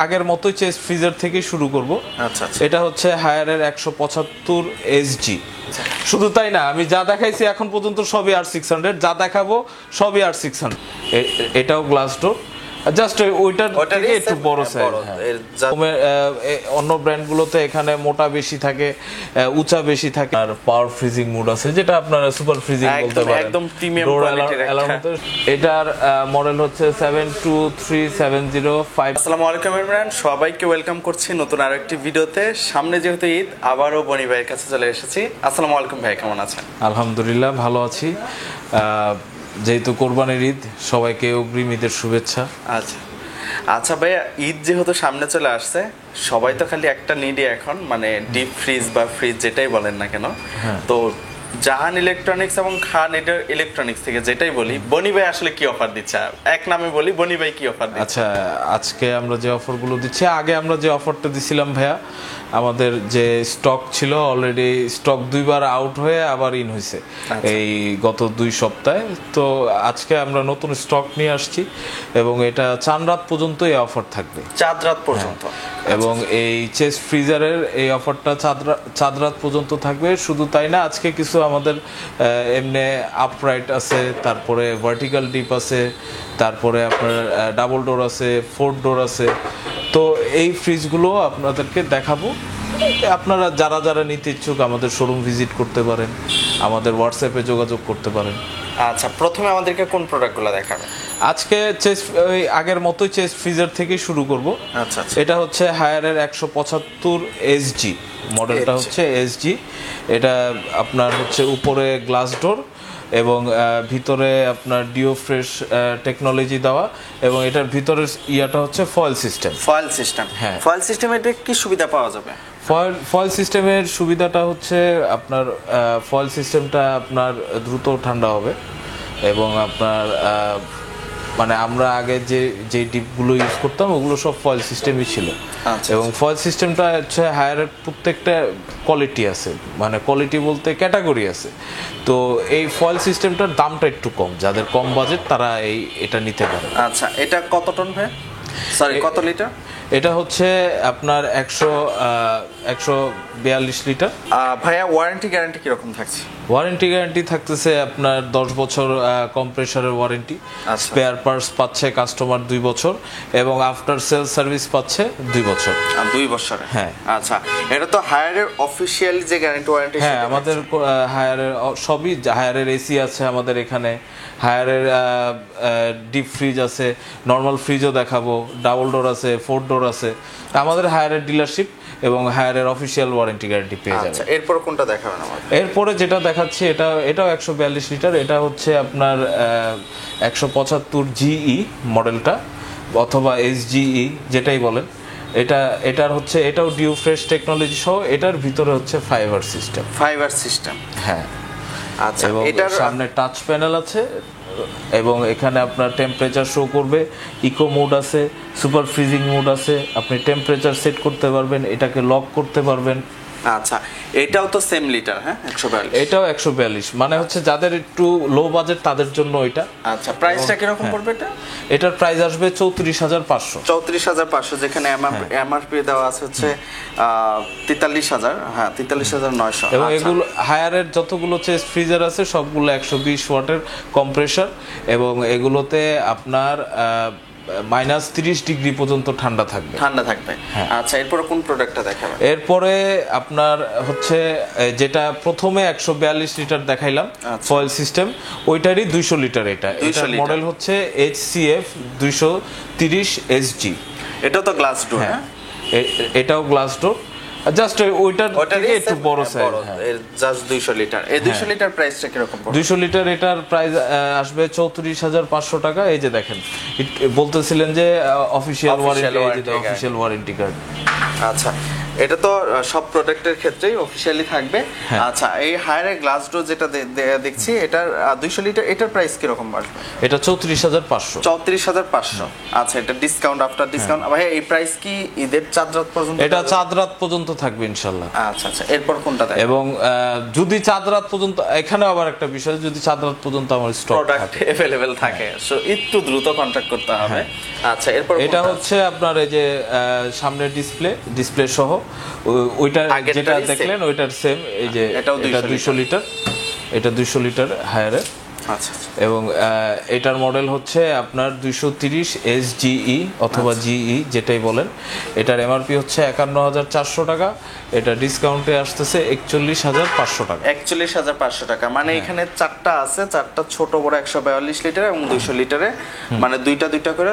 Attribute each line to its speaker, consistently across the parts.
Speaker 1: আগের মতোই chest freezer থেকে শুরু করব।
Speaker 2: আচ্ছা আচ্ছা,
Speaker 1: এটা হচ্ছে হায়ারের 175 এসজি। শুধু তাই না, আমি যা দেখাইছি এখন পর্যন্ত সবই আর600, যা দেখাবো সবই আর600। এটাও গ্লাস ডোর, জাস্ট ওইটার থেকে একটু বড় সাইজ। অন্য ব্র্যান্ডগুলোতে এখানে মোটা বেশি থাকে, উঁচা বেশি থাকে, আর পাওয়ার ফ্রিজিং মোড আছে, যেটা আপনারা সুপার ফ্রিজিং বলতে পারেন,
Speaker 2: একদম প্রিমিয়াম কোয়ালিটির একটা।
Speaker 1: এটার মডেল হচ্ছে 723705।
Speaker 2: আসসালামু আলাইকুম এভরিওয়ান, সবাইকে ওয়েলকাম করছি নতুন আরো একটি ভিডিওতে। সামনে যেহেতু ঈদ, আবারও বনি ভাইয়ের কাছে চলে এসেছি। আসসালামু আলাইকুম ভাই, কেমন আছেন?
Speaker 1: আলহামদুলিল্লাহ ভালো আছি। যেহেতু কোরবানির ঈদ, সবাইকে অগ্রিম ঈদের শুভেচ্ছা।
Speaker 2: আচ্ছা আচ্ছা ভাইয়া, ঈদ যেহেতু সামনে চলে আসছে, সবাই তো খালি একটা নিডি এখন, মানে ডিপ ফ্রিজ বা ফ্রিজ যেটাই বলেন না কেন। তো জাহান ইলেকট্রনিক্স এবং খান ইলেকট্রনিক্স থেকে যেটাই বলি, বনি ভাই আসলে কি অফার দিচ্ছে? এক নামে বলি, বনি ভাই কি অফার দিচ্ছে?
Speaker 1: আচ্ছা, আজকে আমরা যে অফারগুলো দিচ্ছি, আগে আমরা যে অফারটা দিছিলাম ভাইয়া, আমাদের যে স্টক ছিল অলরেডি, স্টক দুইবার আউট হয়ে আবার ইন হয়েছে এই গত 2 সপ্তাহে। তো আজকে আমরা নতুন স্টক নিয়ে আসছি এবং এটা চাঁদ রাত পর্যন্ত এই অফার থাকবে,
Speaker 2: চাঁদ রাত পর্যন্ত।
Speaker 1: এবং এই চেস্ট ফ্রিজারের এই অফারটা চাঁদ রাত পর্যন্ত থাকবে। শুধু তাই না, আজকে কিছু আমাদের এমনি আপরাইট আছে, তারপরে ভার্টিক্যাল ডিপ আছে, তারপরে আপনার ডাবল ডোর আছে, 4 ডোর আছে। তো এই ফ্রিজগুলো আপনাদেরকে দেখাবো। আপনারা যারা যারা নিতে ইচ্ছুক আমাদের শোরুম ভিজিট করতে পারেন, আমাদের হোয়াটসঅ্যাপে যোগাযোগ করতে পারেন।
Speaker 2: আচ্ছা, প্রথমে আমাদেরকে কোন প্রোডাক্টগুলো দেখাবেন?
Speaker 1: আজকে ওই আগের মতোই চেস্ট ফ্রিজার থেকে শুরু করব।
Speaker 2: আচ্ছা আচ্ছা,
Speaker 1: এটা হচ্ছে হায়ারের 175 এসজি, মডেলটা হচ্ছে এসজি। এটা আপনার হচ্ছে উপরে গ্লাস ডোর এবং ভিতরে আপনার ডিও ফ্রেশ টেকনোলজি দেওয়া, এবং এটার ভিতরের ইয়াটা হচ্ছে ফয়েল সিস্টেম।
Speaker 2: ফয়েল সিস্টেম,
Speaker 1: হ্যাঁ।
Speaker 2: ফয়েল সিস্টেমের কি সুবিধা পাওয়া যাবে?
Speaker 1: ফয়েল সিস্টেমের সুবিধাটা হচ্ছে আপনার ফয়েল সিস্টেমটা আপনার দ্রুত ঠান্ডা হবে, এবং আপনার মানে আমরা আগে যে ডিপগুলো ইউজ করতাম ওগুলো সব ফয়েল সিস্টেমই ছিল। এবং ফয়েল সিস্টেমটা হচ্ছে হায়ারের প্রত্যেকটা কোয়ালিটি আছে, মানে কোয়ালিটি বলতে ক্যাটাগরি আছে। তো এই ফয়েল সিস্টেমটার দামটা একটু কম, যাদের কম বাজেট তারা এটা নিতে পারে।
Speaker 2: আচ্ছা, এটা কত টন ভাই? সরি, কত লিটার?
Speaker 1: এটা হচ্ছে আপনার 142 লিটার।
Speaker 2: ভাইয়া, ওয়ারেন্টি গ্যারান্টি কিরকম থাকছে?
Speaker 1: ওয়ারেন্টি গ্যারান্টি থাকতেছে আপনার 10 বছর কম্প্রেসারের ওয়ারেন্টি। স্পেয়ার পার্টস পাচ্ছে কাস্টমার 2 বছর, এবং আফটার সেল সার্ভিস পাচ্ছে 2 বছর।
Speaker 2: 2 বছরে?
Speaker 1: হ্যাঁ।
Speaker 2: আচ্ছা, এটা তো হায়ারের অফিশিয়াল যে গ্যারান্টি ওয়ারেন্টি।
Speaker 1: হ্যাঁ, আমাদের হায়ারের সবই, হায়ারের এসি আছে আমাদের এখানে, হায়ারের ডিপ ফ্রিজ আছে, নর্মাল ফ্রিজও দেখাবো, ডাবল ডোর আছে, 4 ডোর আছে। আমাদের হায়ারের ডিলারশিপ এবং হায়ারের অফিশিয়াল ওয়ারেন্টি গ্যারান্টি পেয়ে যাবে।
Speaker 2: আচ্ছা, এরপর কোনটা দেখাবেন আমাদের?
Speaker 1: এরপরে যেটা দেখাচ্ছি, এটাও 142 লিটার। এটা হচ্ছে আপনার 175 জিই মডেলটা, অথবা এসজিই যেটাই বলেন। এটার হচ্ছে, এটাও ডিও ফ্রেশ টেকনোলজি সহ। এটার ভিতরে হচ্ছে ফাইবার সিস্টেম।
Speaker 2: ফাইবার সিস্টেম,
Speaker 1: হ্যাঁ।
Speaker 2: আচ্ছা,
Speaker 1: এবং এটার সামনে টাচ প্যানেল আছে, এবং এখানে আপনার টেম্পারেচার শো করবে, ইকো মোড আছে, সুপার ফ্রিজিং মোড আছে, আপনি টেম্পারেচার সেট করতে পারবেন, এটাকে লক করতে পারবেন।
Speaker 2: আচ্ছা, এটাও তো সেম লিটার? হ্যাঁ, 142।
Speaker 1: এটাও 142, মানে হচ্ছে যাদের একটু লো বাজেট তাদের জন্য এটা।
Speaker 2: আচ্ছা, প্রাইসটা কিরকম পড়বে এটা?
Speaker 1: এটার প্রাইস আসবে 34,500।
Speaker 2: 34,500, যেখানে এমআরপি দেওয়া আছে হচ্ছে 43,000। হ্যাঁ, 43,900।
Speaker 1: এবং এগুলো হায়ারের যতগুলো চেস্ট ফ্রিজার আছে সবগুলো 120 ওয়াটের কম্প্রেসার, এবং এগুলোতে আপনার -30 ডিগ্রি পর্যন্ত ঠান্ডা থাকবে।
Speaker 2: আচ্ছা, এরপরে কোন প্রোডাক্টটা দেখাবেন?
Speaker 1: এরপরে আপনার হচ্ছে যেটা প্রথমে 142 লিটার দেখাইলাম ফয়েল সিস্টেম, ওইটারই 200 লিটার। এটার মডেল হচ্ছে HCF 230 SG।
Speaker 2: এটাও তো গ্লাস ডোর?
Speaker 1: হ্যাঁ, এটাও গ্লাস ডোর, জাস্ট ওইটার থেকে একটু বড় সাইজ।
Speaker 2: Just 200 litre. এই 200 লিটার প্রাইসটা কিরকম পড়বে?
Speaker 1: 200 লিটার এটার প্রাইস আসবে 34,500 টাকা। এই যে দেখেন, বলতেছিলেন যে অফিশিয়াল ওয়ারেন্টি কার্ড।
Speaker 2: আচ্ছা, এটা তো সব প্রোডাক্টের ক্ষেত্রেই অফিশিয়ালি থাকবে।
Speaker 1: হ্যাঁ।
Speaker 2: আচ্ছা, এই হায়ারের গ্লাস ডোর যেটা দেখছি, এটার 200 লিটার, এটার প্রাইস কিরকম আসবে?
Speaker 1: এটা 34,500।
Speaker 2: 34,500। আচ্ছা, এটা ডিসকাউন্ট আফটার ডিসকাউন্ট ভাই, এই প্রাইস কি ঈদের চাঁদ রাত পর্যন্ত?
Speaker 1: এটা চাঁদ রাত পর্যন্ত থাকবে ইনশাল্লাহ।
Speaker 2: আচ্ছা আচ্ছা, এরপর কোনটা দেখেন?
Speaker 1: এবং যদি চাঁদ রাত পর্যন্ত, এখানে আবার একটা বিষয়, যদি চাঁদ রাত পর্যন্ত আমার স্টক
Speaker 2: প্রোডাক্ট अवेलेबल থাকে, সো একটু দ্রুত কন্টাক্ট করতে হবে। আচ্ছা, এরপর
Speaker 1: এটা হচ্ছে আপনার এই যে সামনে ডিসপ্লে সহ ওইটা যেটা দেখলেন ওইটার সেম, এই যে
Speaker 2: এটাও
Speaker 1: এটা 200 লিটার, এটা 200 লিটার হায়ারের।
Speaker 2: আচ্ছা
Speaker 1: এবং এটার মডেল হচ্ছে আপনার 230 SGE অথবা GE যেটাই বলেন। এটার এমআরপি হচ্ছে 51,400 টাকা, এটা ডিসকাউন্টে আসতেছে 41,500 টাকা।
Speaker 2: 41,500 টাকা। মানে এখানে চারটা আছে, চারটা ছোট বড় 142 লিটার এবং 200 লিটারে, মানে দুইটা করে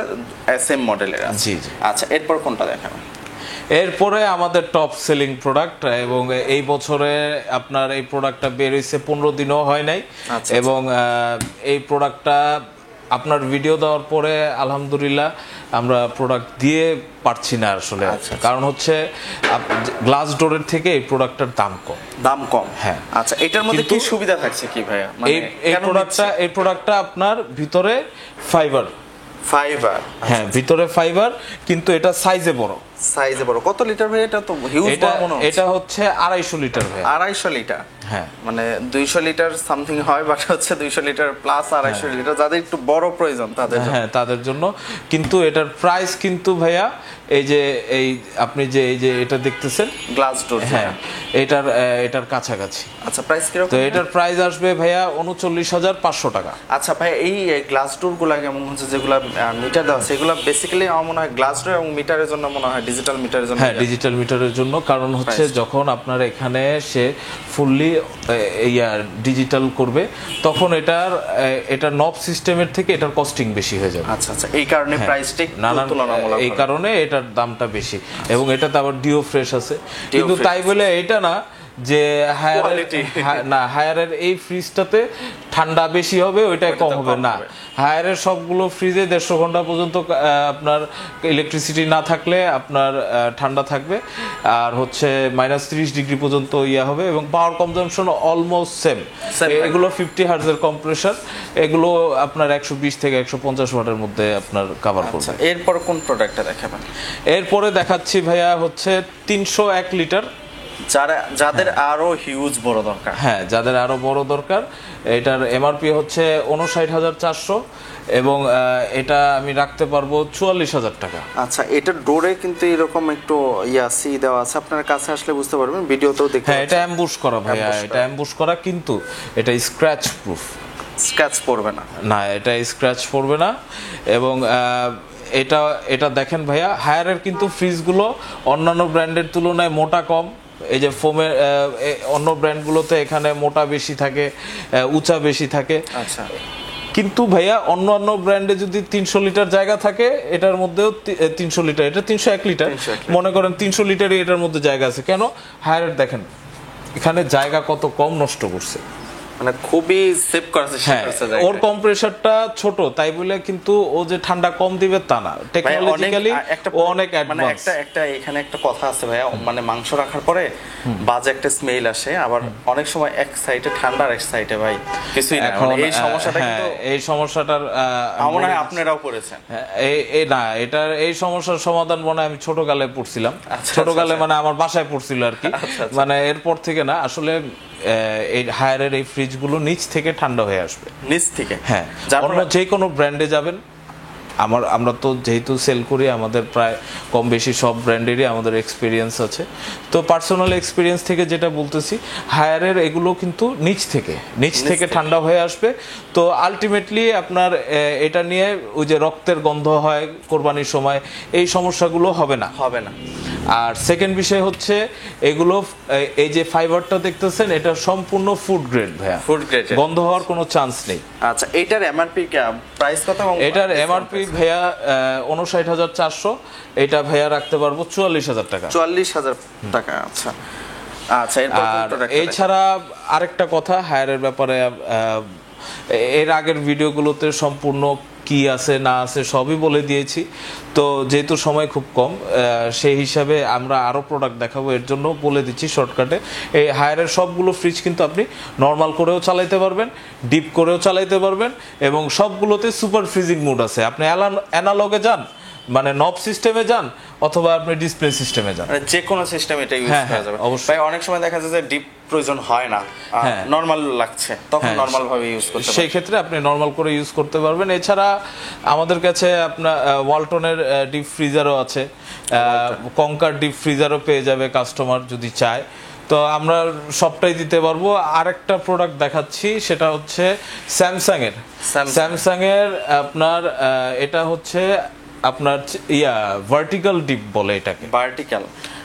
Speaker 2: সেম মডেলের আছে।
Speaker 1: জি জি।
Speaker 2: আচ্ছা, এরপর কোনটা দেখাবেন?
Speaker 1: এরপরে আমাদের টপ সেলিং প্রোডাক্ট, এবং এই বছরে আপনার এই প্রোডাক্টটা বের হয়েছে 15 দিনও হয় নাই।
Speaker 2: আচ্ছা,
Speaker 1: এবং এই প্রোডাক্টটা আপনার ভিডিও দেওয়ার পরে আলহামদুলিল্লাহ আমরা প্রোডাক্ট দিয়ে পারছি না আসলে। কারণ হচ্ছে গ্লাস ডোরের থেকে এই প্রোডাক্টটার দাম কম। হ্যাঁ।
Speaker 2: আচ্ছা, এটার মধ্যে কি সুবিধা থাকছে কি ভাইয়া? মানে
Speaker 1: এই প্রোডাক্টটা আপনার ভিতরে ফাইবার। হ্যাঁ, ভিতরে ফাইবার, কিন্তু এটা সাইজে বড়।
Speaker 2: কত লিটার ভাই? এটা তো হিউজ বড় মনে হচ্ছে।
Speaker 1: এটা হচ্ছে 250 লিটার ভাই।
Speaker 2: 250 লিটার?
Speaker 1: হ্যাঁ,
Speaker 2: মানে 200 লিটার সামথিং হয়, বাট হচ্ছে 200 লিটার প্লাস 250 লিটার, যাদের একটু বড় প্রয়োজন তাদের জন্য।
Speaker 1: হ্যাঁ, তাদের জন্য। কিন্তু এটার প্রাইস কিন্তু ভাইয়া, এই যে আপনি যে এই যে এটা দেখতেছেন
Speaker 2: গ্লাস ডোর,
Speaker 1: হ্যাঁ, এটার কাছাকাছি।
Speaker 2: আচ্ছা, প্রাইস কি রকম?
Speaker 1: তো এটার প্রাইস আসবে ভাইয়া 39,500 টাকা।
Speaker 2: আচ্ছা ভাই, এই গ্লাস ডোর গুলা কেমন হচ্ছে, যেগুলা মিটার দেওয়া আছে, এগুলা বেসিক্যালি আমার মনে হয় গ্লাস ডোর এবং মিটারের জন্য মনে হয়, ডিজিটাল মিটারের জন্য।
Speaker 1: হ্যাঁ, ডিজিটাল মিটারের জন্য। কারণ হচ্ছে যখন আপনার এখানে সে ফুললি ডিজিটাল করবে, তখন এটার নব সিস্টেমের থেকে এটার কস্টিং বেশি হয়ে যাবে।
Speaker 2: আচ্ছা আচ্ছা, এই কারণে প্রাইসটা তুলনামূলক,
Speaker 1: এই কারণে এটার দামটা বেশি। এবং এটাতে আবার ডিও ফ্রেশ আছে। কিন্তু তাই বলে এটা না যে হায়ারের এই ফ্রিজটাতে ঠান্ডা বেশি হবে, ওইটাই কম হবে না। হায়ারের সবগুলো ফ্রিজে 150 ঘন্টা পর্যন্ত আপনার ইলেকট্রিসিটি না থাকলে আপনার ঠান্ডা থাকবে, আর হচ্ছে -30 ডিগ্রি পর্যন্ত হবে, এবং পাওয়ার কনজাম্পশন অলমোস্ট সেম। এগুলো 50 হার্টজের কম্প্রেসার, এগুলো আপনার 120 থেকে 150 ওয়াটের মধ্যে আপনার কভার করবে।
Speaker 2: এরপর কোন প্রোডাক্টটা দেখাবেন?
Speaker 1: এরপরে দেখাচ্ছি ভাইয়া হচ্ছে 301 লিটার,
Speaker 2: যাদের আরো হিউজ বড় দরকার।
Speaker 1: হ্যাঁ, যাদের আরো বড় দরকার। এটার এমআরপি হচ্ছে 59,400, এবং এটা আমি রাখতে পারবো 44,000 টাকা।
Speaker 2: আচ্ছা, এটা ডোরে কিন্তু এরকম একটু সি দেওয়া আছে, আপনার কাছে আসলে বুঝতে পারবেন, ভিডিওতেও দেখতে।
Speaker 1: হ্যাঁ, এটা অ্যাম্বুশ করা ভাইয়া, এটা অ্যাম্বুশ করা, কিন্তু এটা স্ক্র্যাচ প্রুফ।
Speaker 2: স্ক্র্যাচ পড়বে না? না,
Speaker 1: এটা স্ক্র্যাচ পড়বে না। এবং এটা দেখেন ভাইয়া, হায়ারের কিন্তু ফ্রিজগুলো অন্যান্য ব্র্যান্ডের তুলনায় মোটা কম। এই যে ফোমের অন্য ব্র্যান্ডগুলোতে এখানে মোটা বেশি থাকে, উঁচা বেশি থাকে।
Speaker 2: আচ্ছা,
Speaker 1: কিন্তু ভাইয়া অন্য ব্র্যান্ডে যদি 300 লিটার জায়গা থাকে, এটার মধ্যেও 300 লিটার, এটা 301 লিটার, মনে করেন 300 লিটারই এটার মধ্যে জায়গা আছে। কেন? হায়ারের দেখেন এখানে জায়গা কত কম নষ্ট করছে,
Speaker 2: মানে খুবই সেভ করেছে।
Speaker 1: হ্যাঁ, ওর কম্প্রেসারটা ছোট, তাই বলে কিন্তু ও যে ঠান্ডা কম দিবে তা না। টেকনোলজিক্যালি ও অনেক অ্যাডভান্স।
Speaker 2: একটা এখানে একটা কথা আছে ভাইয়া, মানে মাংস রাখার পরে বাজে একটা স্মেল আসে, আবার অনেক সময় এক সাইডে ঠান্ডা আর এক সাইডে ভাই কিছুই না। এই সমস্যাটা কিন্তু,
Speaker 1: এই সমস্যাটার
Speaker 2: মনে হয় আপনারাও পড়েছেন।
Speaker 1: না, এটার এই সমস্যার সমাধান মনে হয় আমি ছোটকালে পড়ছিলাম। ছোটকালে মানে আমার বাসায় পড়ছিল আর কি। মানে এরপর থেকে না, আসলে এই হায়ারের এই ফ্রিজগুলো নিচ থেকে ঠান্ডা হয়ে আসবে,
Speaker 2: নিচ থেকে।
Speaker 1: হ্যাঁ, অন্য যে কোনো ব্র্যান্ডে যাবেন, আমরা তো যেহেতু সেল করি, আমাদের প্রায় কম বেশি সব ব্র্যান্ডেরই আমাদের এক্সপিরিয়েন্স আছে। তো পার্সোনাল এক্সপিরিয়েন্স থেকে যেটা বলতেছি, হায়ারের এগুলো কিন্তু নিচ থেকে ঠান্ডা হয়ে আসবে। তো আলটিমেটলি আপনার এটা নিয়ে ওই যে রক্তের গন্ধ হয় কোরবানির সময়, এই সমস্যাগুলো হবে না। আর সেকেন্ড বিষয় হচ্ছে, এগুলো এই যে ফাইবারটা দেখতেছেন, এটা সম্পূর্ণ ফুড গ্রেড ভাইয়া, গন্ধ হওয়ার কোনো চান্স নেই।
Speaker 2: আচ্ছা, এটার এমআরপি প্রাইস কত?
Speaker 1: এটার এমআরপি ভাইয়া 59,400, এটা ভাইয়া রাখতে পারবো 44,000 টাকা।
Speaker 2: 44,000 টাকা। আচ্ছা আচ্ছা,
Speaker 1: এছাড়া আরেকটা কথা হায়ারের ব্যাপারে, এর আগের ভিডিওগুলোতে সম্পূর্ণ কি আছে না আছে সবই বলে দিয়েছি। তো যেহেতু সময় খুব কম, সেই হিসাবে আমরা আরও প্রোডাক্ট দেখাবো, এর জন্য বলে দিচ্ছি শর্টকাটে। এই হায়ারের সবগুলো ফ্রিজ কিন্তু আপনি নর্মাল করেও চালাইতে পারবেন, ডিপ করেও চালাইতে পারবেন, এবং সবগুলোতে সুপার ফ্রিজিং মোড আছে। আপনি অ্যানালগে যান, মানে নব সিস্টেমে যান, অথবা আপনি ডিসপ্লে সিস্টেমে যান,
Speaker 2: মানে যে কোনো সিস্টেম এটা ইউজ করা যাবে।
Speaker 1: অবশ্যই।
Speaker 2: ভাই অনেক সময় দেখা যায় যে ডিপ প্রয়োজন হয় না, নরমাল লাগছে, তখন নরমাল ভাবে ইউজ করতে পারবেন।
Speaker 1: সেই ক্ষেত্রে আপনি নরমাল করে ইউজ করতে পারবেন। এছাড়া আমাদের কাছে আপনার ওয়ালটনের ডিপ ফ্রিজারও আছে, কঙ্কার ডিপ ফ্রিজারও পেয়ে যাবে কাস্টমার যদি চায়। তো আমরা সবটাই দিতে পারবো। আরেকটা প্রোডাক্ট দেখাচ্ছি, সেটা হচ্ছে স্যামসাং এর আপনার এটা হচ্ছে আপনার ভার্টিক্যাল ডিপ বলে এটাকে।
Speaker 2: ভার্টিক্যাল,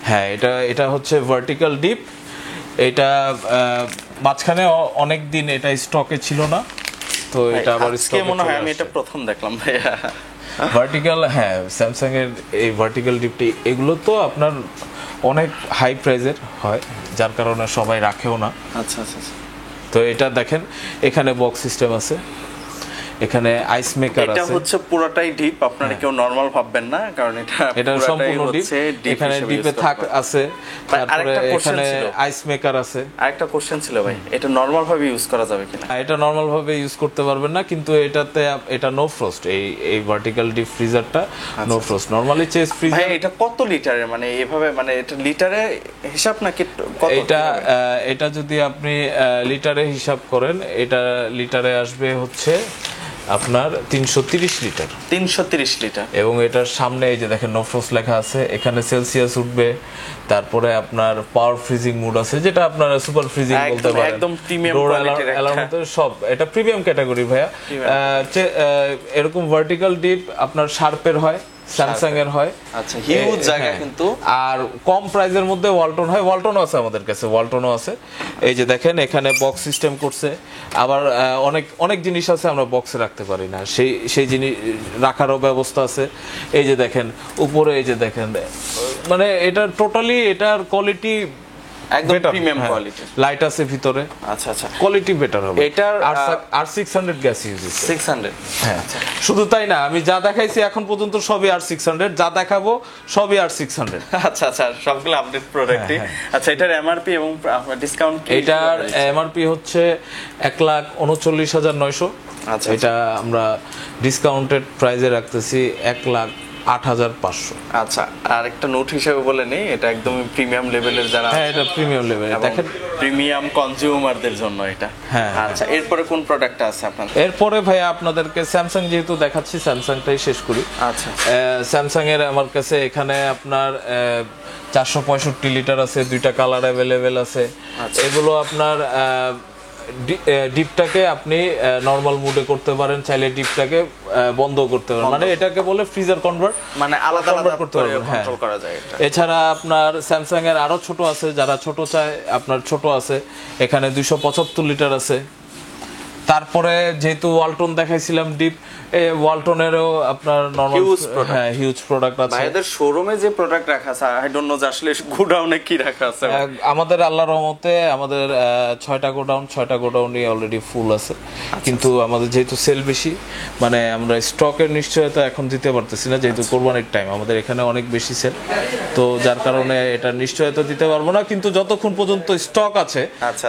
Speaker 1: হ্যাঁ, এটা হচ্ছে ভার্টিক্যাল ডিপ। এটা মাঝখানে অনেক দিন এটা স্টকে ছিল না, তো এটা আবার
Speaker 2: আজকে মনে হয় আমি এটা প্রথম দেখলাম ভাইয়া।
Speaker 1: ভার্টিক্যাল, হ্যাঁ, স্যামসাং এর এই ভার্টিক্যাল ডিপটি, এগুলো তো আপনার অনেক হাই প্রাইজের হয়, যার কারণে সবাই রাখেও না।
Speaker 2: আচ্ছা আচ্ছা।
Speaker 1: তো এটা দেখেন, এখানে বক্স সিস্টেম আছে, এখানে আইস মেকার আছে।
Speaker 2: এটা হচ্ছে পুরোটাই ডিপ, আপনারা কেউ নরমাল ভাববেন না, কারণ এটা
Speaker 1: সম্পূর্ণ ডিপ। এখানে ডিপে থাক আছে, তারপরে এখানে আইস মেকার আছে।
Speaker 2: আরেকটা কোশ্চেন ছিল ভাই, এটা নরমাল ভাবে ইউজ করা যাবে কিনা?
Speaker 1: এটা নরমাল ভাবে ইউজ করতে পারবেন না, কিন্তু এটাতে এটা নো ফ্রস্ট, এই ভার্টিক্যাল ডিপ ফ্রিজারটা no frost. Normally chest freezer.
Speaker 2: ভাই এটা কত লিটারের, মানে এভাবে, মানে এটা লিটারে হিসাব নাকি কত?
Speaker 1: এটা যদি আপনি লিটারে হিসাব করেন, এটা লিটারে আসবে হচ্ছে আপনার 330 লিটার।
Speaker 2: 330 লিটার।
Speaker 1: এবং এটার সামনে এই যে দেখেন নো ফ্রস্ট লেখা আছে, এখানে সেলসিয়াস উঠবে, তারপরে আপনার পাওয়ার ফ্রিজিং মোড আছে, যেটা আপনারা সুপার ফ্রিজিং বলতে পারেন,
Speaker 2: একদম প্রিমিয়াম কোয়ালিটির একটা।
Speaker 1: সব এটা প্রিমিয়াম ক্যাটাগরি ভাইয়া। এরকম ভার্টিক্যাল ডিপ আপনার শার্পের হয়, স্যামসাং এর হয়।
Speaker 2: আচ্ছা, হিউজ জায়গা কিন্তু।
Speaker 1: আর কম প্রাইজের মধ্যে ওয়ালটন হয়, ওয়ালটনও আছে আমাদের কাছে, ওয়ালটনও আছে। এই যে দেখেন, এখানে বক্স সিস্টেম করছে। আবার অনেক জিনিস আছে আমরা বক্সে রাখতে পারি না, সেই জিনিস রাখারও ব্যবস্থা আছে। এই যে দেখেন উপরে, এই যে দেখেন, মানে এটা টোটালি এটার কোয়ালিটি
Speaker 2: একদম প্রিমিয়াম কোয়ালিটি।
Speaker 1: লাইট আছে ভিতরে।
Speaker 2: আচ্ছা আচ্ছা,
Speaker 1: কোয়ালিটি বেটার হবে।
Speaker 2: এটার
Speaker 1: আর 600 গ্যাস ইউজ হচ্ছে।
Speaker 2: 600,
Speaker 1: হ্যাঁ। শুধু তাই না, আমি যা দেখাইছি এখন পর্যন্ত সবই আর 600, যা দেখাবো সবই আর 600।
Speaker 2: আচ্ছা আচ্ছা, সবগুলো আপডেট প্রোডাক্টই। আচ্ছা, এটার এমআরপি এবং ডিসকাউন্ট?
Speaker 1: এটার এমআরপি হচ্ছে 1,39,900।
Speaker 2: আচ্ছা,
Speaker 1: এটা আমরা ডিসকাউন্টেড প্রাইসে রাখতেছি 1,08,500।
Speaker 2: আচ্ছা, আর একটা নোট হিসেবে বলে নেই, এটা একদমই প্রিমিয়াম লেভেলের যারা,
Speaker 1: হ্যাঁ, এটা প্রিমিয়াম লেভেল, দেখেন
Speaker 2: প্রিমিয়াম কনজিউমারদের জন্য এটা।
Speaker 1: হ্যাঁ।
Speaker 2: আচ্ছা, এরপরে কোন প্রোডাক্টটা আছে আপনার?
Speaker 1: এরপরে ভাইয়া আপনাদেরকে স্যামসাং যেহেতু দেখাচ্ছি, স্যামসাংটাই শেষ করি।
Speaker 2: আচ্ছা,
Speaker 1: স্যামসাং এর আমার কাছে এখানে আপনার 465 লিটার আছে, 2টা কালার অ্যাভেলেবেল আছে। এগুলো আপনার ডিপটাকে আপনি নরমাল মুডে করতে পারেন, চাইলে ডিপটাকে বন্ধ করতে পারেন, মানে এটাকে বলে ফ্রিজার কনভার্ট,
Speaker 2: মানে আলাদা আলাদা
Speaker 1: করতে পারবেন,
Speaker 2: কন্ট্রোল করা যায় এটা।
Speaker 1: এছাড়া আপনার স্যামসাং এর আরো ছোট আছে, যারা ছোট চায় আপনার ছোট আছে, এখানে 275 লিটার আছে। তারপরে যেহেতু ওয়ালটন দেখাইছিলাম ডিপ, ওয়ালটনেরও আপনার নরমাল হিউজ প্রোডাক্ট আছে।
Speaker 2: ভাইদের শোরুমে যে প্রোডাক্ট রাখা আছে, আই ডোন্ট নো যে আসলে গোডাউনে কি রাখা আছে।
Speaker 1: আমাদের আল্লাহর রহমতে আমাদের 6টা গোডাউনই অলরেডি ফুল আছে, কিন্তু আমাদের যেহেতু সেল বেশি, মানে আমরা স্টকের নিশ্চয়তা এখন দিতে পারতেছি না, যেহেতু কোরবানির টাইম, আমাদের এখানে অনেক বেশি সেল, তো যার কারণে এটা নিশ্চয়তা দিতে পারবো না। কিন্তু যতক্ষণ পর্যন্ত স্টক আছে,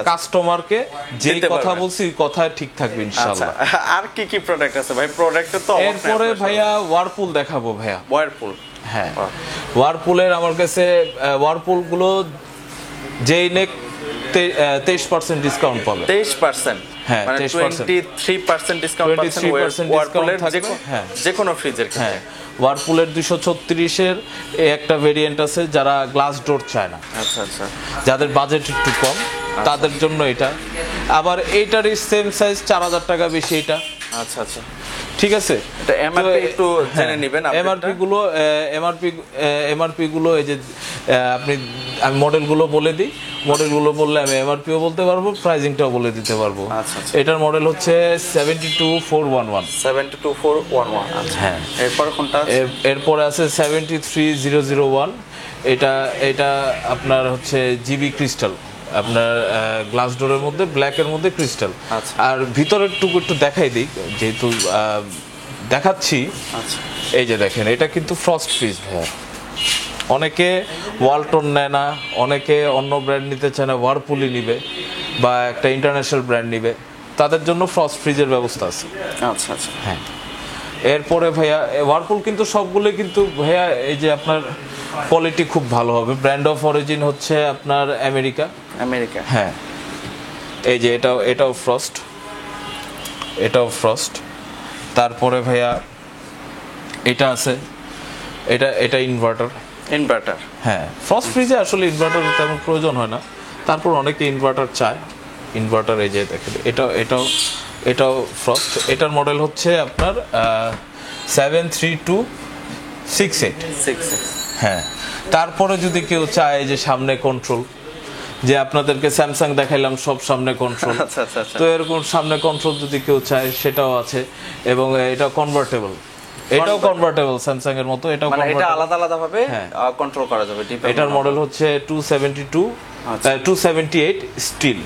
Speaker 1: কাস্টমারকে যে কথা বলছি কথায় ঠিক থাকবে ইনশাআল্লাহ।
Speaker 2: আর কি কি প্রোডাক্ট আছে ভাই? প্রোডাক্টে তো
Speaker 1: এরপরে ভাইয়া ওয়ারপুল দেখাবো ভাইয়া।
Speaker 2: ওয়ারপুল,
Speaker 1: হ্যাঁ, ওয়ারপুলের আমার কাছে ওয়ারপুল গুলো যেই নেক 23% ডিসকাউন্ট পাবে।
Speaker 2: 23%?
Speaker 1: হ্যাঁ,
Speaker 2: মানে 23% ডিসকাউন্ট পাচ্ছেন ওয়ারপুলের যে কোনো ফ্রিজের ক্ষেত্রে।
Speaker 1: হ্যাঁ, ওয়ারপুলের 236 এর একটা ভেরিয়েন্ট আছে, যারা গ্লাস ডোর চায় না,
Speaker 2: আচ্ছা আচ্ছা,
Speaker 1: যাদের বাজেট একটু কম, তাদের জন্য এটা। আবার এইটারই সেম সাইজ 4,000 টাকা বেশি এটা।
Speaker 2: আচ্ছা আচ্ছা,
Speaker 1: ঠিক আছে।
Speaker 2: এটা এমআরপি একটু জেনে নেবেন।
Speaker 1: এমআরপি গুলো এই যে আমি মডেলগুলো বলে দিই, মডেলগুলো বললে আমি এমআরপিও বলতে পারবো, প্রাইসিংটাও বলে দিতে পারবো।
Speaker 2: আচ্ছা,
Speaker 1: এটার মডেল হচ্ছে 72411।
Speaker 2: 72411। আচ্ছা, হ্যাঁ। এরপর কোনটা?
Speaker 1: এরপরে আছে 73001। এটা আপনার হচ্ছে জিবি ক্রিস্টাল, আপনার গ্লাস ডোরের মধ্যে ব্ল্যাকের মধ্যে ক্রিস্টাল। আর ভিতরের টুকু একটু দেখাই দিই, যেহেতু দেখাচ্ছি।
Speaker 2: আচ্ছা
Speaker 1: এই যে দেখেন, এটা কিন্তু ফ্রস্ট ফ্রিজ ভাইয়া। অনেকে ওয়ালটন নেয় না, অনেকে অন্য ব্র্যান্ড নিতে চায় না, ওয়ারপুলই নিবে বা একটা ইন্টারন্যাশনাল ব্র্যান্ড নিবে, তাদের জন্য ফ্রস্ট ফ্রিজের ব্যবস্থা আছে।
Speaker 2: আচ্ছা আচ্ছা
Speaker 1: হ্যাঁ, এরপরে ভাইয়া ওয়ারপুল কিন্তু সবগুলো কিন্তু ভাইয়া এই যে আপনার কোয়ালিটি খুব ভালো হবে। ব্র্যান্ড অফ অরিজিন হচ্ছে আপনার আমেরিকা।
Speaker 2: আমেরিকা।
Speaker 1: হ্যাঁ, এই যে এটাও ফ্রস্ট, এটাও ফ্রস্ট। তারপরে ভাইয়া এটা আছে, এটা ইনভার্টার।
Speaker 2: ইনভার্টার।
Speaker 1: হ্যাঁ, ফ্রস্ট ফ্রিজে আসলে ইনভার্টার তেমন প্রয়োজন হয় না, তারপর অনেকে ইনভার্টার চায়। ইনভার্টার এই যে দেখেন, এটাও ফ্রস্ট। এটার মডেল হচ্ছে আপনার 73268। হ্যাঁ, তারপরে যদি কেউ চায় যে সামনে কন্ট্রোল, যে আপনাদেরকে স্যামসাং দেখাইলাম সব সামনে কন্ট্রোল,
Speaker 2: আচ্ছা আচ্ছা আচ্ছা।
Speaker 1: তো এরকম সামনে কন্ট্রোল যদি কেউ চায় সেটাও আছে। এবং এটা কনভার্টেবল, এটাও কনভার্টেবল স্যামসাং এর মতো। এটাও
Speaker 2: মানে এটা
Speaker 1: convertible।
Speaker 2: আলাদা আলাদা ভাবে
Speaker 1: হ্যাঁ।
Speaker 2: কন্ট্রোল করা যাবে।
Speaker 1: এটার মডেল হচ্ছে 278 স্টিল।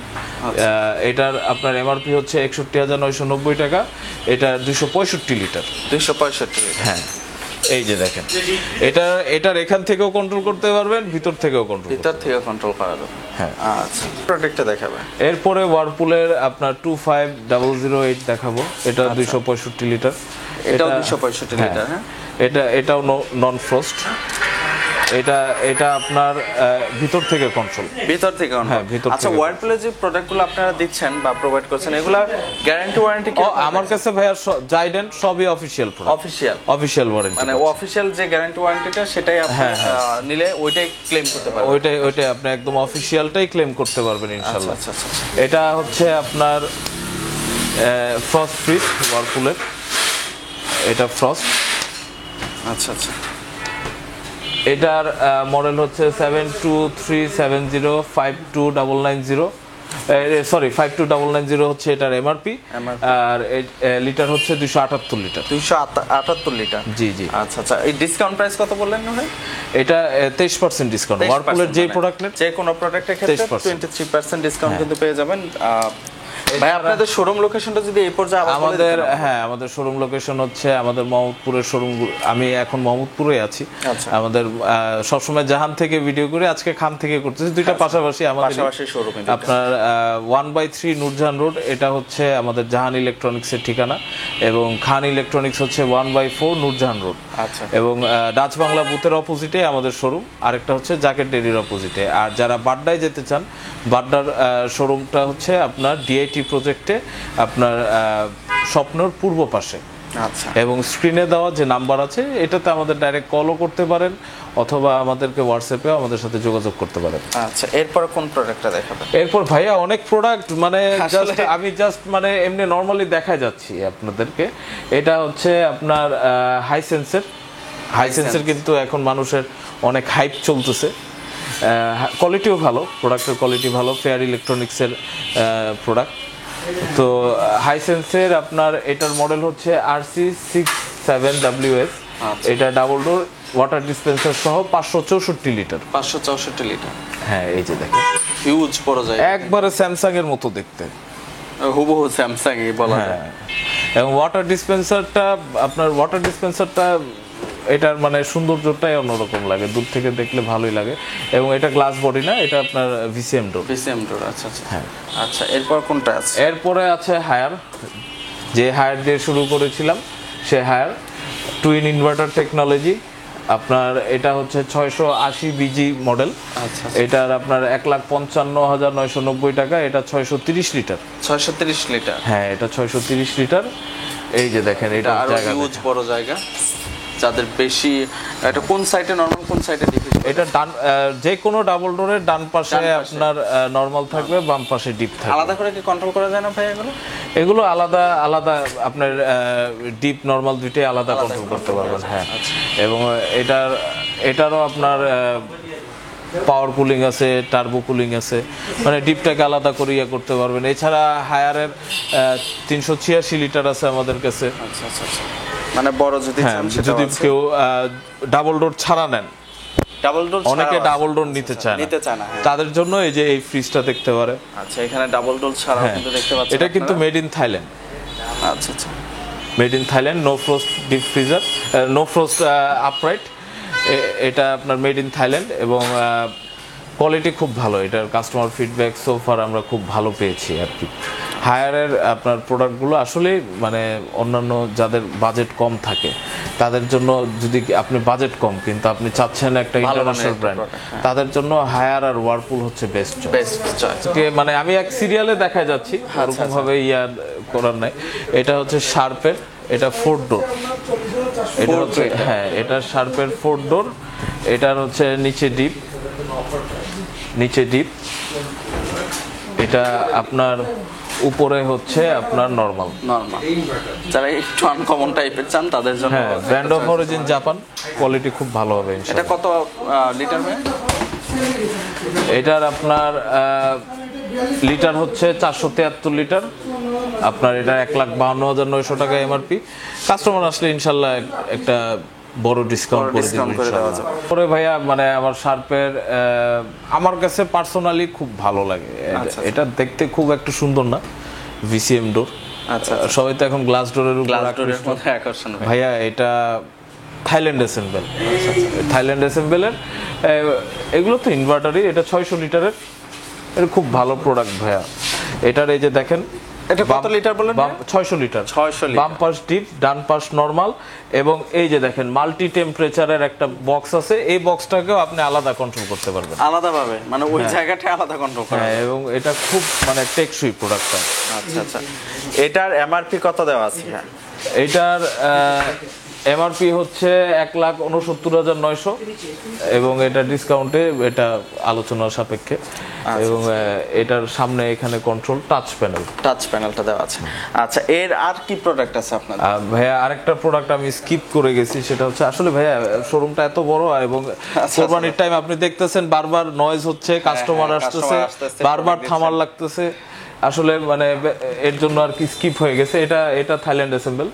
Speaker 1: এটার আপনার এমআরপি হচ্ছে 61,990 টাকা। এটা 265 লিটার।
Speaker 2: 265 লিটার।
Speaker 1: হ্যাঁ, এই যে দেখেন, এটার এখান থেকেও কন্ট্রোল করতে পারবেন, ভিতর থেকেও কন্ট্রোল।
Speaker 2: ভিতর থেকে কন্ট্রোল করা যাবে।
Speaker 1: হ্যাঁ।
Speaker 2: আচ্ছা, প্রোডাক্টটা দেখাবে।
Speaker 1: এরপরে ওয়ারপুলের আপনার 25008 দেখাবো। এটা 265 লিটার।
Speaker 2: এটাও 265 লিটার। হ্যাঁ,
Speaker 1: এটাও নন ফ্রস্ট। এটা আপনার ভিতর থেকে কন্ট্রোল।
Speaker 2: ভিতর থেকে
Speaker 1: হ্যাঁ, ভিতর
Speaker 2: আচ্ছা,
Speaker 1: থেকে।
Speaker 2: ওয়ারপুলের যে প্রোডাক্টগুলো আপনারা দিচ্ছেন বা প্রোভাইড করছেন, এগুলা গ্যারান্টি ওয়ারেন্টি কি?
Speaker 1: আমার কাছে ভাইয়া জাইডেন্ট সবই অফিশিয়াল প্রোডাক্ট।
Speaker 2: অফিশিয়াল
Speaker 1: ওয়ারেন্টি,
Speaker 2: মানে অফিশিয়াল যে গ্যারান্টি ওয়ারেন্টিটা সেটাই আপনি নিলে ওইটাই ক্লেম করতে পারবেন।
Speaker 1: ওইটাই আপনি একদম অফিশিয়ালটাই ক্লেম করতে পারবেন ইনশাআল্লাহ।
Speaker 2: আচ্ছা আচ্ছা।
Speaker 1: এটা হচ্ছে আপনার ফ্রস্ট ফ্রিজ ওয়ারপুলের। এটা ফ্রস্ট।
Speaker 2: আচ্ছা আচ্ছা।
Speaker 1: এটার মডেল হচ্ছে 7237052990। সরি, 52990 হচ্ছে এটার এমআরপি। আর লিটার হচ্ছে 278 লিটার।
Speaker 2: 278 লিটার।
Speaker 1: জি জি।
Speaker 2: আচ্ছা আচ্ছা। এই ডিসকাউন্ট প্রাইস কত বললেন ভাই?
Speaker 1: এটা 23% ডিসকাউন্ট। ওয়ারপুলের যে প্রোডাক্টের,
Speaker 2: যে কোনো প্রোডাক্টের ক্ষেত্রে 23% ডিসকাউন্ট কিন্তু পেয়ে যাবেন। ভাই, আপনাদের শোরুম লোকেশনটা যদি এই পর্যায়ে
Speaker 1: আমাদের শোরুম লোকেশন হচ্ছে আমাদের মোহাম্মদপুরের শোরুম। আমি এখন মোহাম্মদপুরে আছি। আমাদের সবসময় জাহান থেকে ভিডিও করে, আজকে খান থেকে করতেছি, দুইটা পাশাপাশি আমাদের
Speaker 2: শোরুম।
Speaker 1: আপনার 1/3 নূরজাহান রোড, এটা হচ্ছে আমাদের জাহান ইলেকট্রনিক্সের ঠিকানা। এবং খান ইলেকট্রনিক্স হচ্ছে 1/4 নূরজাহান রোড।
Speaker 2: আচ্ছা।
Speaker 1: এবং ডাচ বাংলা বুথের অপোজিটে আমাদের শোরুম, আরেকটা হচ্ছে জাকের ডেরির অপোজিটে। আর যারা বাড্ডায় যেতে চান, বাড্ডার শোরুমটা হচ্ছে আপনার ডিআইটি প্রজেক্টে, আপনার স্বপ্নর পূর্ব পাশে।
Speaker 2: আচ্ছা।
Speaker 1: এবং স্ক্রিনে দেওয়া যে নাম্বার আছে, এটাতে আমাদের ডাইরেক্ট কলও করতে পারেন, অথবা আমাদেরকে হোয়াটসঅ্যাপেও আমাদের সাথে যোগাযোগ করতে পারেন।
Speaker 2: আচ্ছা, এরপর কোন প্রোডাক্টটা দেখাবেন?
Speaker 1: এরপর ভাইয়া অনেক প্রোডাক্ট, মানে আমি জাস্ট মানে এমনি নর্মালি দেখা যাচ্ছি আপনাদেরকে। এটা হচ্ছে আপনার হাইসেন্সের কিন্তু এখন মানুষের অনেক হাইপ চলতেছে। কোয়ালিটিও ভালো, প্রোডাক্টের কোয়ালিটি ভালো, ফেয়ার ইলেকট্রনিক্সের প্রোডাক্ট। তো হাইসেন্সের আপনার এটার মডেল হচ্ছে RC67WS। এটা ডাবল ডোর ওয়াটার ডিসপেন্সার সহ 564 লিটার।
Speaker 2: 564 লিটার।
Speaker 1: হ্যাঁ, এই যে দেখেন,
Speaker 2: হিউজ বড় জায়গা,
Speaker 1: একবারে স্যামসাং এর মতো দেখতে,
Speaker 2: হুবহু স্যামসাং ই বলা যায়।
Speaker 1: এবং ওয়াটার ডিসপেন্সারটা এটার মানে সৌন্দর্যটাই অন্যরকম লাগে, দূর থেকে দেখলে ভালোই লাগে। এবং এটা গ্লাস বডি না, এটা আপনার ভিসিএম ডোর।
Speaker 2: আচ্ছা আচ্ছা। হ্যাঁ। আচ্ছা, এরপর কোনটা আছে?
Speaker 1: এরপরে আছে হায়ার, যে হায়ার দিয়ে শুরু করেছিলাম, সে হায়ার টুইন ইনভার্টার টেকনোলজি। আপনার এটা হচ্ছে 680 বিজি মডেল।
Speaker 2: আচ্ছা।
Speaker 1: এটার আপনার 1,55,990 টাকা। এটা 630 লিটার।
Speaker 2: 630 লিটার।
Speaker 1: হ্যাঁ, এটা 630 লিটার। এই যে দেখেন, এটা
Speaker 2: হিউজ বড় জায়গা। যাদের বেশি, এটা কোন সাইডে নরমাল, কোন সাইডে ডিপ?
Speaker 1: এটা ডান, যে কোনো ডাবল ডোরের ডান পাশে আপনার নরমাল থাকবে, বাম পাশে ডিপ থাকবে।
Speaker 2: আলাদা করে কি কন্ট্রোল করা যায় না ভাই
Speaker 1: এগুলো আলাদা আপনার ডিপ নরমাল দুইটাই আলাদা কন্ট্রোল করতে পারবেন। হ্যাঁ, এবং এটারও আপনার পাওয়ার কুলিং আছে, টার্বো কুলিং আছে, মানে ডিপটাকে আলাদা করে করতে পারবেন। এছাড়া হায়ারের 386 লিটার আছে আমাদের কাছে।
Speaker 2: আচ্ছা আচ্ছা। মানে বড় যদি
Speaker 1: কেউ ডাবল ডোর ছাড়া নেন, অনেকে ডাবল ডোর নিতে চায় না, তাদের জন্য এই যে এই ফ্রিজটা দেখতে পারে।
Speaker 2: আচ্ছা, এখানে ডাবল ডোর ছাড়াও কিন্তু দেখতে পাচ্ছেন।
Speaker 1: এটা কিন্তু মেড ইন থাইল্যান্ড।
Speaker 2: আচ্ছা আচ্ছা।
Speaker 1: Made in Thailand, no frost deep freezer, no frost upright. এটা আপনার মেড ইন থাইল্যান্ড এবং কোয়ালিটি খুব ভালো। এটার কাস্টমার ফিডব্যাক সোফার আমরা খুব ভালো পেয়েছি আর কি। হায়ারের আপনার প্রোডাক্টগুলো আসলে মানে অন্যান্য যাদের বাজেট কম থাকে তাদের জন্য, যদি আপনি বাজেট কম কিন্তু আপনি চাচ্ছেন একটা ইন্টারন্যাশনাল ব্র্যান্ড, তাদের জন্য হায়ার আর ওয়ারপুল হচ্ছে বেস্ট চয়েস। মানে আমি এক সিরিয়ালে দেখা যাচ্ছি, ওরকম ভাবে ইয়ার করার নাই। এটা হচ্ছে শার্পের, এটা 4 ডোর। এটা হচ্ছে হ্যাঁ, এটা শার্পের 4 ডোর। এটার হচ্ছে নিচে ডিপ, এটা আপনার উপরে হচ্ছে আপনার নরমাল।
Speaker 2: যারা একটু আনকমন টাইপের চান তাদের জন্য,
Speaker 1: হ্যাঁ, brand of origin Japan, quality খুব ভালো হবে
Speaker 2: এটা
Speaker 1: ইনশাআল্লাহ।
Speaker 2: কত লিটার হয়?
Speaker 1: এটার আপনার লিটার হচ্ছে 473 লিটার। আপনার এটা 1,52,900 টাকা এমআরপি। কাস্টমার আসলে ইনশাল্লাহ একটা বড় ডিসকাউন্ট করে দেব ইনশাআল্লাহ। পরে ভাইয়া মানে আমার শার্পের আমার কাছে পার্সোনালি খুব ভালো লাগে। এটা দেখতে খুব একটা সুন্দর না, ভিসিএম ডোর।
Speaker 2: আচ্ছা,
Speaker 1: সবাই তো এখন গ্লাস ডোরের উপর
Speaker 2: আকর্ষণ।
Speaker 1: ভাইয়া এটা থাইল্যান্ড অ্যাসেম্বলের এগুলো তো ইনভার্টারই। এটা 600 লিটারের, এটা খুব ভালো প্রোডাক্ট ভাইয়া। এটার এই যে দেখেন,
Speaker 2: এটা কত লিটার বলেন?
Speaker 1: 600 লিটার।
Speaker 2: 600 লিটার।
Speaker 1: বাম পাশ ডিপ, ডান পাশ নরমাল। এবং এই যে দেখেন মাল্টি টেম্পারেচারের একটা বক্স আছে, এই বক্সটাকেও আপনি আলাদা কন্ট্রোল করতে পারবেন
Speaker 2: আলাদাভাবে, মানে ওই জায়গাটা আলাদা কন্ট্রোল করা।
Speaker 1: হ্যাঁ, এবং এটা খুব মানে টেকসই প্রোডাক্টটা।
Speaker 2: আচ্ছা, এটার এমআরপি কত দেওয়া আছে?
Speaker 1: এটার এমআরপি হচ্ছে 1,69,900 এবং এটা ডিসকাউন্টে, এটা আলোচনার সাপেক্ষে। এবং এটার সামনে এখানে কন্ট্রোল টাচ প্যানেলটা
Speaker 2: দেওয়া আছে। আচ্ছা, এর আর কি প্রোডাক্ট আছে আপনাদের?
Speaker 1: ভাইয়া আরেকটা প্রোডাক্ট আমি স্কিপ করে গেছি, সেটা হচ্ছে আসলে ভাইয়া শোরুমটা এত বড় এবং কোরবানির টাইম আপনি দেখতেছেন বারবার নয়েজ হচ্ছে, কাস্টমার আসতেছে, বারবার থামার লাগতেছে আসলে, মানে এর জন্য আর কি স্কিপ হয়ে গেছে। এটা থাইল্যান্ড অ্যাসেম্বল।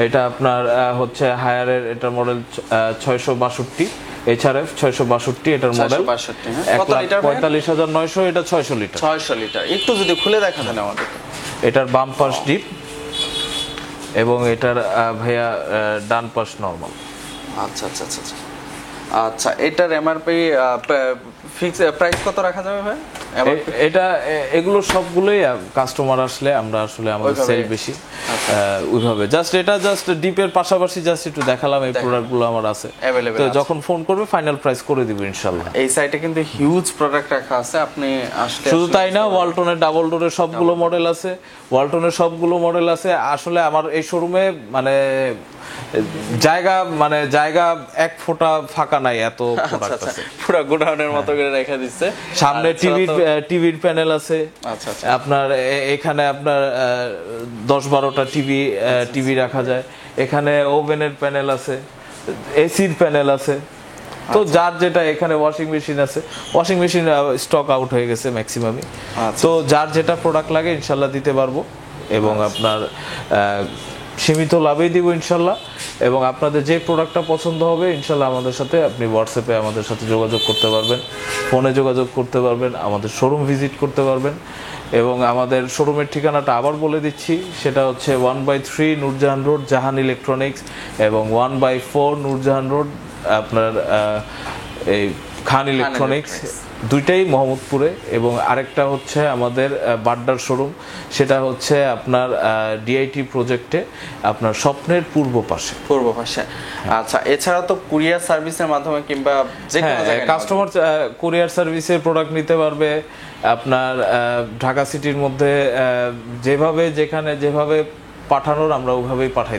Speaker 1: এটা আপনার হচ্ছে হায়ারের, এটা মডেল 662 এইচআরএফ 662, এটার মডেল 1,45,900। এটা 600 লিটার।
Speaker 2: একটু যদি খুলে দেখাতেন আমাদের।
Speaker 1: এটার বাম পাশ ডিপ এবং এটার ভাইয়া ডান পাশ নরমাল।
Speaker 2: আচ্ছা, এটার এমআরপি ফিক্স প্রাইস কত রাখা যাবে ভাই?
Speaker 1: এটা এগুলো সবগুলোই কাস্টমার আসলে আমরা আসলে আমাদের সেল বেশি ওইভাবে জাস্ট ডিপের পাশাপাশি জাস্ট একটু দেখালাম এই প্রোডাক্টগুলো আমার আছে, তো যখন ফোন করবে ফাইনাল প্রাইস করে দিব ইনশাআল্লাহ।
Speaker 2: এই সাইটে কিন্তু হিউজ প্রোডাক্ট রাখা আছে, আপনি আসলে
Speaker 1: শুধু তাই না, ওয়ালটনের ডাবল ডোরের সবগুলো মডেল আছে। আসলে আমার এই শোরুমে মানে জায়গা এক ফোঁটা ফাঁকা নাই, এত প্রোডাক্ট আছে।
Speaker 2: পুরো গোডাউনের মতো করে রেখে দিচ্ছে।
Speaker 1: সামনে টিভির প্যানেল আছে। আপনার এখানে আপনার 10-12টা টিভি রাখা যায়। এখানে ওভেনের প্যানেল আছে, এসির প্যানেল আছে। তো যার যেটা, এখানে ওয়াশিং মেশিন আছে, ওয়াশিং মেশিন স্টক আউট হয়ে গেছে ম্যাক্সিমামই। তো যার যেটা প্রোডাক্ট লাগে ইনশাল্লাহ দিতে পারবো এবং আপনার সীমিত লাভেই দিব ইনশাল্লাহ। এবং আপনাদের যে প্রোডাক্টটা পছন্দ হবে ইনশাল্লাহ আমাদের সাথে আপনি হোয়াটসঅ্যাপে আমাদের সাথে যোগাযোগ করতে পারবেন, ফোনে যোগাযোগ করতে পারবেন, আমাদের শোরুম ভিজিট করতে পারবেন। এবং আমাদের শোরুমের ঠিকানাটা আবার বলে দিচ্ছি, সেটা হচ্ছে 1/3 নূরজাহান রোড, জাহান ইলেকট্রনিক্স, এবং 1/4 নূরজাহান রোড আপনার এই খান ইলেকট্রনিক্স, দুইটাই মোহাম্মদপুরে। এবং আরেকটা হচ্ছে আমাদের বাড্ডার শোরুম, সেটা হচ্ছে আপনার ডিআইটি প্রজেক্টে আপনার স্বপ্নের পূর্ব পাশে।
Speaker 2: আচ্ছা, এছাড়া তো কুরিয়ার সার্ভিসের মাধ্যমে কিংবা যে কোনো জায়গায়
Speaker 1: কাস্টমার কুরিয়ার সার্ভিসের প্রোডাক্ট নিতে পারবে। আপনার ঢাকা সিটির মধ্যে যেভাবে পাঠানোর আমরা ওইভাবেই পাঠাই।